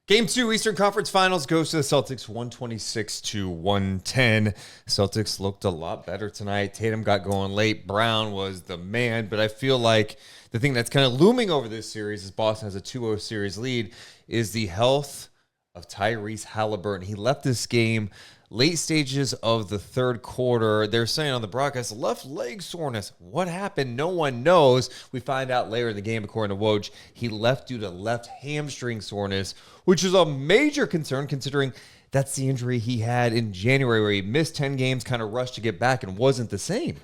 Game 2, Eastern Conference Finals goes to the Celtics 126-110. Celtics looked a lot better tonight. Tatum got going late. Brown was the man, but I feel like the thing that's kind of looming over this series, as Boston has a 2-0 series lead, is the health of Tyrese Haliburton. He left this game late stages of the third quarter. They're saying on the broadcast, left leg soreness. What happened? No one knows. We find out later in the game, according to Woj, he left due to left hamstring soreness, which is a major concern considering that's the injury he had in January where he missed 10 games, kind of rushed to get back and wasn't the same.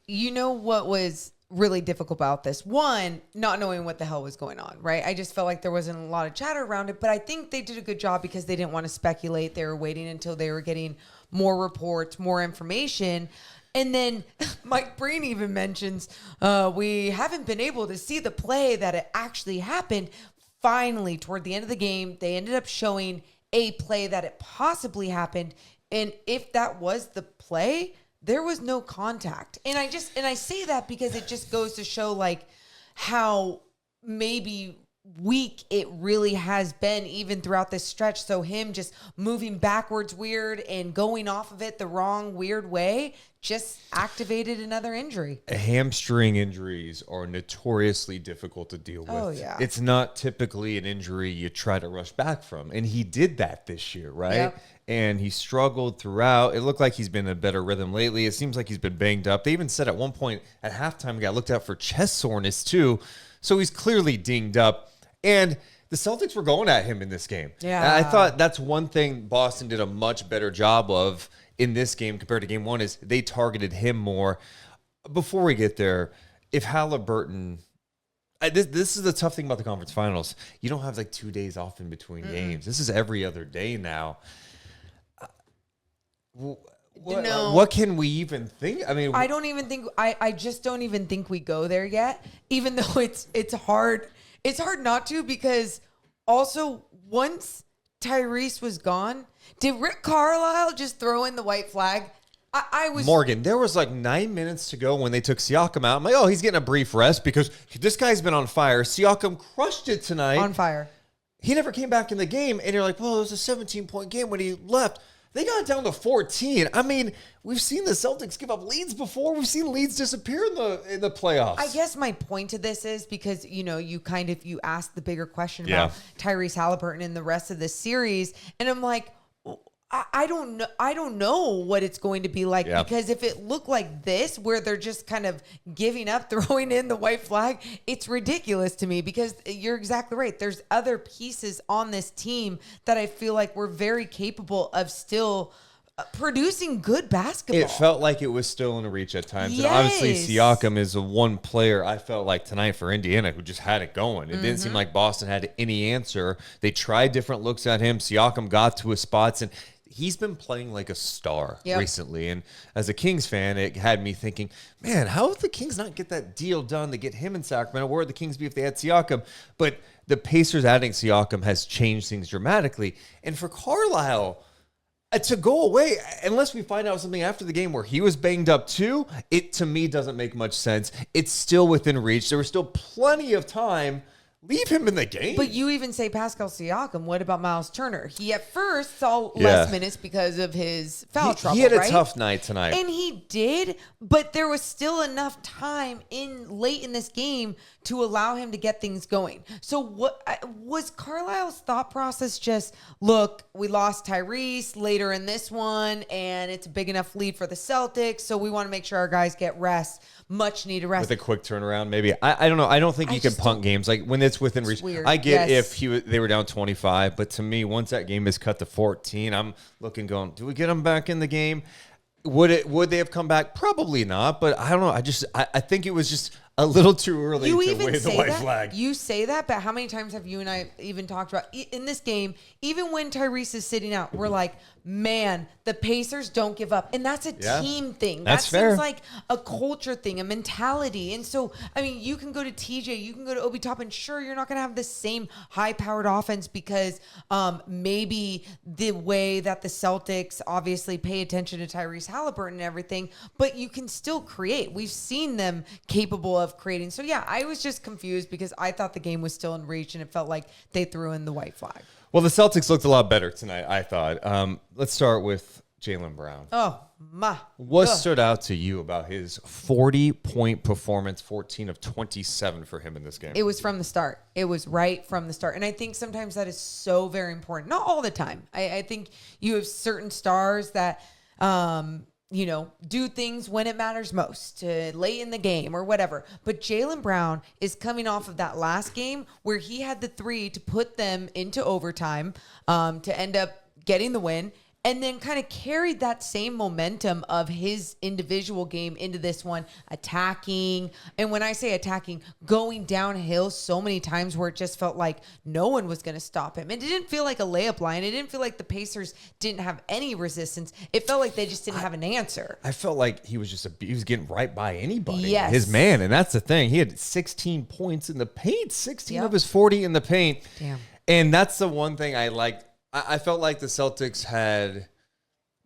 You know what was really difficult about this? One, not knowing what the hell was going on, right? I just felt like there wasn't a lot of chatter around it, but I think they did a good job because they didn't want to speculate. They were waiting until they were getting more reports, more information. And then Mike Breen even mentions, we haven't been able to see the play that it actually happened. Finally, toward the end of the game, they ended up showing a play that it possibly happened. And if that was the play, there was no contact. And I say that because it just goes to show like how maybe weak it really has been even throughout this stretch. So him just moving backwards weird and going off of it the wrong weird way just activated another injury. Hamstring injuries are notoriously difficult to deal with. Oh, yeah. It's not typically an injury you try to rush back from. And he did that this year, right? Yep. And he struggled throughout. It looked like he's been in a better rhythm lately. It seems like he's been banged up. They even said at one point at halftime, he got looked out for chest soreness too. So he's clearly dinged up. And the Celtics were going at him in this game. Yeah. And I thought that's one thing Boston did a much better job of in this game compared to game one is they targeted him more. Before we get there, if Haliburton... This is the tough thing about the conference finals. You don't have like 2 days off in between games. This is every other day now. What can we even think? I mean, I don't even think I just don't even think we go there yet, even though it's hard. It's hard not to, because also once Tyrese was gone, did Rick Carlisle just throw in the white flag? I was Morgan, there was like 9 minutes to go when they took Siakam out. I'm like, oh, he's getting a brief rest because this guy's been on fire. Siakam crushed it tonight. on fire. He never came back in the game. And you're like, well, it was a 17-point game when he left. They got down to 14. I mean, we've seen the Celtics give up leads before. We've seen leads disappear in the playoffs. I guess my point to this is because, you asked the bigger question about Tyrese Haliburton in the rest of this series. And I'm like, I don't know. I don't know what it's going to be like because if it looked like this, where they're just kind of giving up, throwing in the white flag, it's ridiculous to me because you're exactly right. There's other pieces on this team that I feel like we're very capable of still producing good basketball. It felt like it was still in reach at times. Yes. And obviously Siakam is the one player I felt like tonight for Indiana who just had it going. It didn't seem like Boston had any answer. They tried different looks at him. Siakam got to his spots and he's been playing like a star recently. And as a Kings fan, it had me thinking, man, how did the Kings not get that deal done to get him in Sacramento? Where would the Kings be if they had Siakam? But the Pacers adding Siakam has changed things dramatically. And for Carlisle to go away, unless we find out something after the game where he was banged up too, it to me doesn't make much sense. It's still within reach. There was still plenty of time. Leave him in the game. But you even say Pascal Siakam. What about Miles Turner? He at first saw less minutes because of his foul trouble, He had a right? tough night tonight. And he did, but there was still enough time late in this game to allow him to get things going. So what was Carlisle's thought process? Just, look, we lost Tyrese later in this one, and it's a big enough lead for the Celtics, so we want to make sure our guys get rest. Much needed rest. With a quick turnaround, maybe. I don't know. I don't think you can punt games like when it's within reach. Weird. I get if they were down 25, but to me, once that game is cut to 14, I'm looking, going, do we get them back in the game? Would they have come back? Probably not. But I don't know. I think it was just a little too early to wave the white flag. You say that, but how many times have you and I even talked about in this game, even when Tyrese is sitting out, we're like, man, the Pacers don't give up. And that's a team thing. That's that fair. seems like a culture thing, a mentality. And so, I mean, you can go to TJ, you can go to Obi Toppin. Sure, you're not going to have the same high-powered offense because maybe the way that the Celtics obviously pay attention to Tyrese Haliburton and everything, but you can still create. We've seen them capable of creating. So, yeah, I was just confused because I thought the game was still in reach and it felt like they threw in the white flag. Well, the Celtics looked a lot better tonight, I thought. Let's start with Jaylen Brown. Oh, my. What stood out to you about his 40-point performance, 14 of 27 for him in this game? It was from the start. It was right from the start. And I think sometimes that is so very important. Not all the time. I think you have certain stars that, do things when it matters most, late in the game or whatever. But Jaylen Brown is coming off of that last game where he had the 3 to put them into overtime to end up getting the win. And then kind of carried that same momentum of his individual game into this one, attacking. And when I say attacking, going downhill so many times where it just felt like no one was going to stop him. It didn't feel like a layup line. It didn't feel like the Pacers didn't have any resistance. It felt like they just didn't have an answer. I felt like he was he was getting right by anybody. Yes. His man. And that's the thing. He had 16 points in the paint, 16 Yep. of his 40 in the paint. Damn. And that's the one thing I liked. I felt like the Celtics had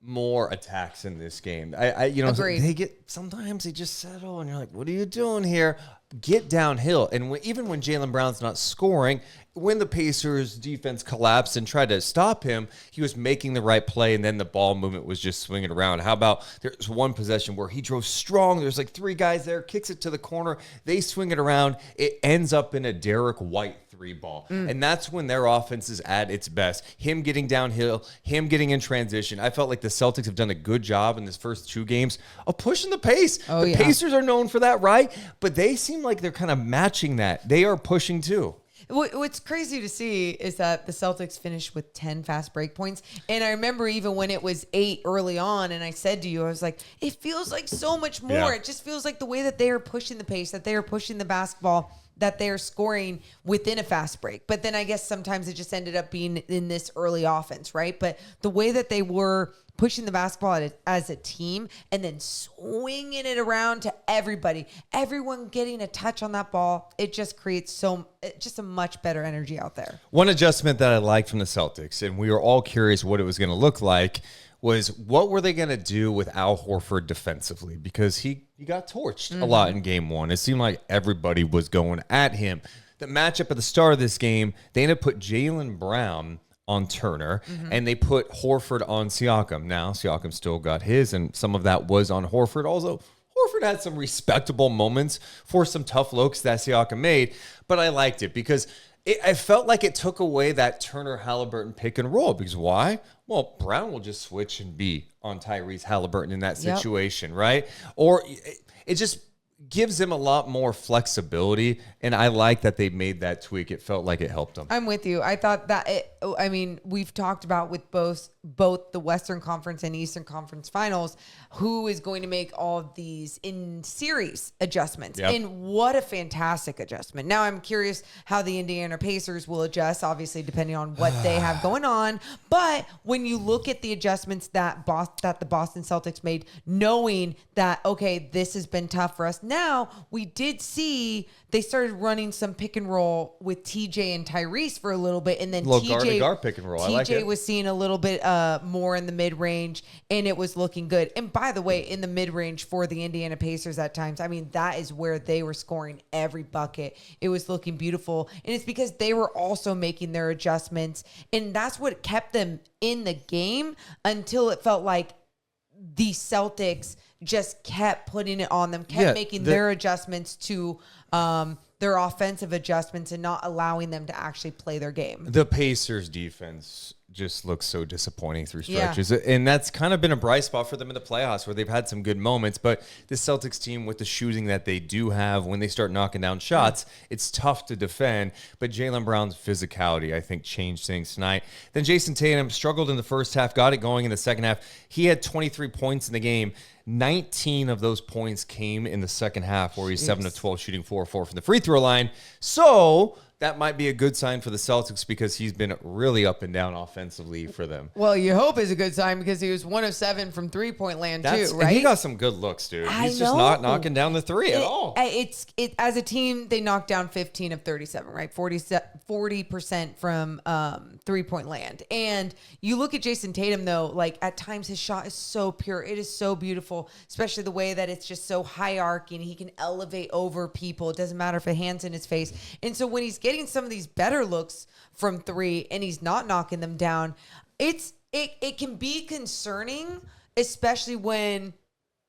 more attacks in this game. Agreed. Sometimes they just settle, and you're like, "What are you doing here?" Get downhill, and even when Jaylen Brown's not scoring, when the Pacers defense collapsed and tried to stop him, he was making the right play, and then the ball movement was just swinging around. How about there's one possession where he drove strong. There's like 3 guys there, kicks it to the corner, they swing it around. It ends up in a Derek White 3 ball. And that's when their offense is at its best. Him getting downhill, him getting in transition. I felt like the Celtics have done a good job in this first 2 games of pushing the pace. The Pacers are known for that, right? But they seem like they're kind of matching that. They are pushing too. What's crazy to see is that the Celtics finished with 10 fast break points. And I remember even when it was 8 early on, and I said to you, I was like, it feels like so much more. Yeah. It just feels like the way that they are pushing the pace, that they are pushing the basketball, that they are scoring within a fast break. But then I guess sometimes it just ended up being in this early offense, right? But the way that they were pushing the basketball as a team and then swinging it around to everyone getting a touch on that ball, it just creates just a much better energy out there. One adjustment that I liked from the Celtics, and we were all curious what it was going to look like, was what were they going to do with Al Horford defensively? Because he got torched a lot in game 1. It seemed like everybody was going at him. The matchup at the start of this game, they ended up put Jaylen Brown on Turner, and they put Horford on Siakam. Now, Siakam still got his, and some of that was on Horford. Also, Horford had some respectable moments for some tough looks that Siakam made, but I liked it because I felt like it took away that Turner-Haliburton pick and roll. Because why? Well, Brown will just switch and be on Tyrese Haliburton in that situation, right? Or it just gives them a lot more flexibility, and I like that they made that tweak. It felt like it helped them. I'm with you. I thought that we've talked about with both the Western Conference and Eastern Conference Finals who is going to make all of these in series adjustments. Yep. And what a fantastic adjustment. Now I'm curious how the Indiana Pacers will adjust, obviously depending on what they have going on. But when you look at the adjustments that the Boston Celtics made, knowing that, okay, this has been tough for us. Now we did see they started running some pick and roll with TJ and Tyrese for a little bit, and then guard pick and roll. I like TJ it. was seeing a little bit more in the mid range, and it was looking good. And by the way, in the mid range for the Indiana Pacers at times, I mean that is where they were scoring every bucket. It was looking beautiful, and it's because they were also making their adjustments, and that's what kept them in the game until it felt like the Celtics just kept putting it on them, kept making their adjustments to their offensive adjustments and not allowing them to actually play their game. The Pacers defense just looks so disappointing through stretches. Yeah. And that's kind of been a bright spot for them in the playoffs where they've had some good moments. But the Celtics team, with the shooting that they do have, when they start knocking down shots, it's tough to defend. But Jaylen Brown's physicality, I think, changed things tonight. Then Jason Tatum struggled in the first half, got it going in the second half. He had 23 points in the game. 19 of those points came in the second half, where he's 7 of 12 shooting 4-4 from the free throw line. So that might be a good sign for the Celtics because he's been really up and down offensively for them. Well, you hope it's a good sign because he was 1 of 7 from 3-point land too, right? And he got some good looks, dude. He's just not knocking down the three at all. As a team, they knocked down 15 of 37, right? 40% from 3-point land. And you look at Jason Tatum, though, like at times his shot is so pure. It is so beautiful, especially the way that it's just so high arcing. He can elevate over people. It doesn't matter if a hand's in his face. And so when he's getting some of these better looks from three and he's not knocking them down. It can be concerning, especially when,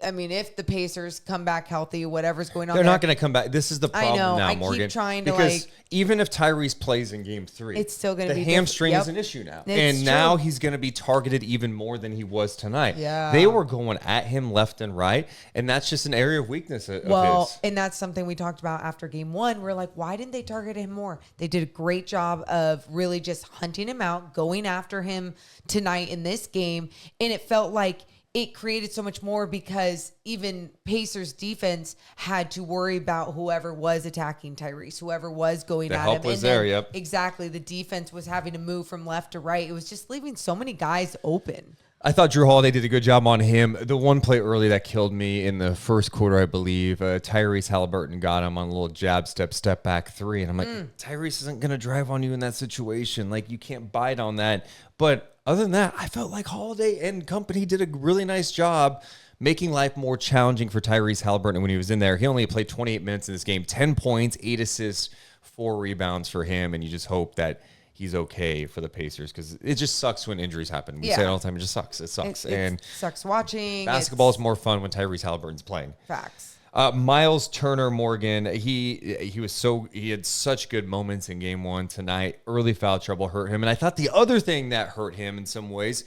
I mean, if the Pacers come back healthy, whatever's going on, they're not going to come back. This is the problem now, Morgan. I keep trying to because even if Tyrese plays in Game 3, it's still going to be the hamstring is an issue now, and now he's going to be targeted even more than he was tonight. Yeah, they were going at him left and right, and that's just an area of weakness of his. And that's something we talked about after Game 1. We're like, why didn't they target him more? They did a great job of really just hunting him out, going after him tonight in this game, and it felt like it created so much more because even Pacers defense had to worry about whoever was attacking Tyrese, whoever was going at him. The help was there, yep. Exactly. The defense was having to move from left to right. It was just leaving so many guys open. I thought Drew Holiday did a good job on him. The one play early that killed me in the first quarter, I believe, Tyrese Haliburton got him on a little jab step back three. And I'm like, Tyrese isn't going to drive on you in that situation. Like, you can't bite on that. But other than that, I felt like Holiday and company did a really nice job making life more challenging for Tyrese Haliburton when he was in there. He only played 28 minutes in this game, 10 points, 8 assists, 4 rebounds for him. And you just hope that he's okay for the Pacers because it just sucks when injuries happen. We say it all the time. It just sucks. It sucks. It sucks watching. Basketball is more fun when Tyrese Haliburton's playing. Facts. Miles Turner, Morgan, he had such good moments in Game 1 tonight. Early foul trouble hurt him. And I thought the other thing that hurt him in some ways,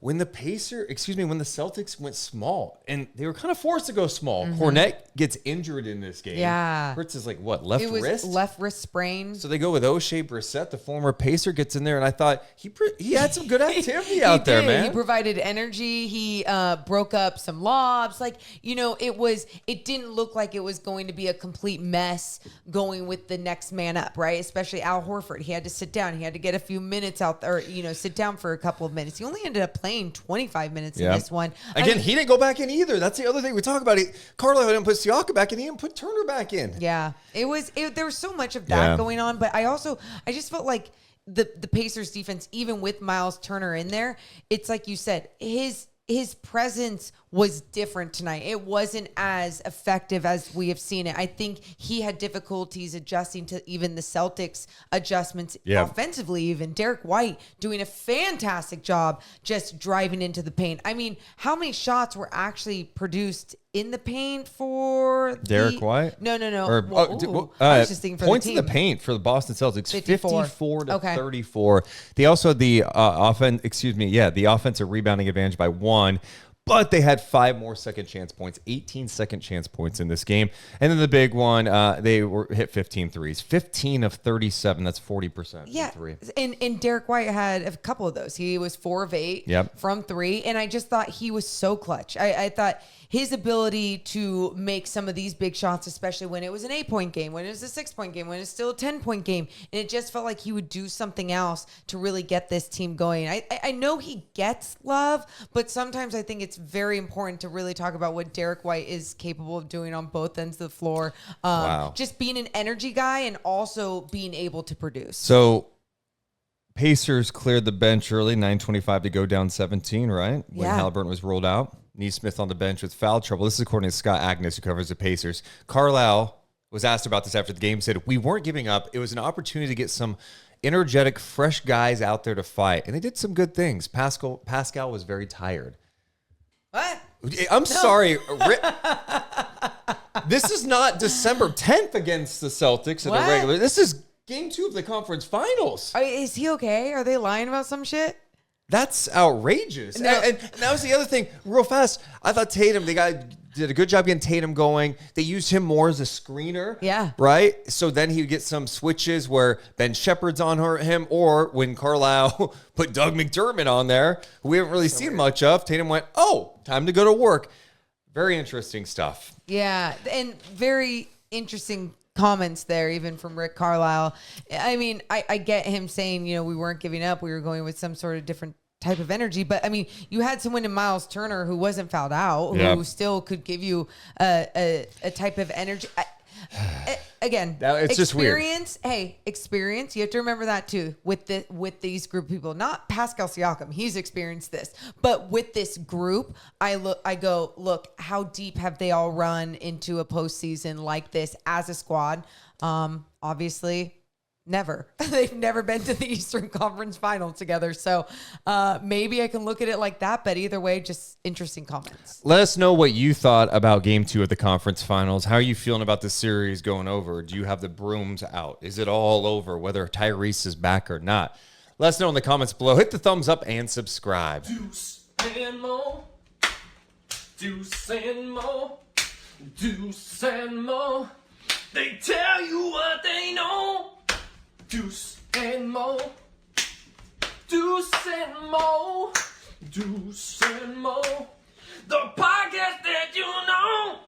when the Celtics went small, and they were kind of forced to go small. Cornette gets injured in this game. Yeah. Hurts his, left wrist? Left wrist sprain. So they go with O'Shea Brissett, the former Pacer, gets in there, and I thought he had some good activity out there, man. He provided energy. He broke up some lobs. It didn't look like it was going to be a complete mess going with the next man up, right? Especially Al Horford. He had to sit down. He had to get a few minutes out there, sit down for a couple of minutes. He only ended up playing 25 minutes in this one. Again, he didn't go back in either. That's the other thing we talk about. Carlisle didn't put Siakam back in. He didn't put Turner back in. Yeah, there was so much of that going on. But I just felt like the Pacers defense, even with Miles Turner in there, it's like you said, his presence was different tonight. It wasn't as effective as we have seen it. I think he had difficulties adjusting to even the Celtics adjustments offensively. Even Derek White doing a fantastic job just driving into the paint. I mean, how many shots were actually produced in the paint for Derek White? No. I was just thinking for points the team. in the paint for the Boston Celtics, 54 to Okay. 34. They also had the the offensive rebounding advantage by 1. But they had 5 more second chance points, 18 second chance points in this game. And then the big one, they hit 15 threes, 15 of 37. That's 40%. Yeah. From 3. And Derek White had a couple of those. He was 4 of 8 from 3. And I just thought he was so clutch. I thought his ability to make some of these big shots, especially when it was an 8-point game, when it was a 6-point game, when it's still a 10-point game, and it just felt like he would do something else to really get this team going. I know he gets love, but sometimes I think it's very important to really talk about what Derek White is capable of doing on both ends of the floor. Just being an energy guy and also being able to produce. So Pacers cleared the bench early, 9:25 to go, down 17, right? When Haliburton was rolled out. Neesmith on the bench with foul trouble. This is according to Scott Agnes, who covers the Pacers. Carlisle was asked about this after the game, said, "We weren't giving up. It was an opportunity to get some energetic, fresh guys out there to fight." And they did some good things. Pascal was very tired. What? I'm sorry. This is not December 10th against the Celtics in a regular. This is Game 2 of the conference finals. Is he okay? Are they lying about some shit? That's outrageous. No. And that was the other thing. Real fast, I thought Tatum, did a good job getting Tatum going. They used him more as a screener. Yeah. Right? So then he would get some switches where Ben Shepherd's on him, or when Carlisle put Doug McDermott on there, who we haven't really seen much of, Tatum went, time to go to work. Very interesting stuff. Yeah. And very interesting comments there, even from Rick Carlisle. I mean, I get him saying, we weren't giving up. We were going with some sort of different type of energy. But I mean, you had someone in Miles Turner who wasn't fouled out, who still could give you a type of energy. Again, it's just weird. Experience. You have to remember that too with these group of people. Not Pascal Siakam, he's experienced this, but with this group, I go, look, how deep have they all run into a postseason like this as a squad? Obviously, Never. They've never been to the Eastern Conference Final together. So maybe I can look at it like that. But either way, just interesting comments. Let us know what you thought about Game 2 of the conference finals. How are you feeling about the series going over? Do you have the brooms out? Is it all over, whether Tyrese is back or not? Let us know in the comments below. Hit the thumbs up and subscribe. Deuce and Mo. Deuce and Mo. Deuce and Mo. They tell you what they know. Deuce and Mo. Deuce and Mo. Deuce and Mo. The podcast that you know.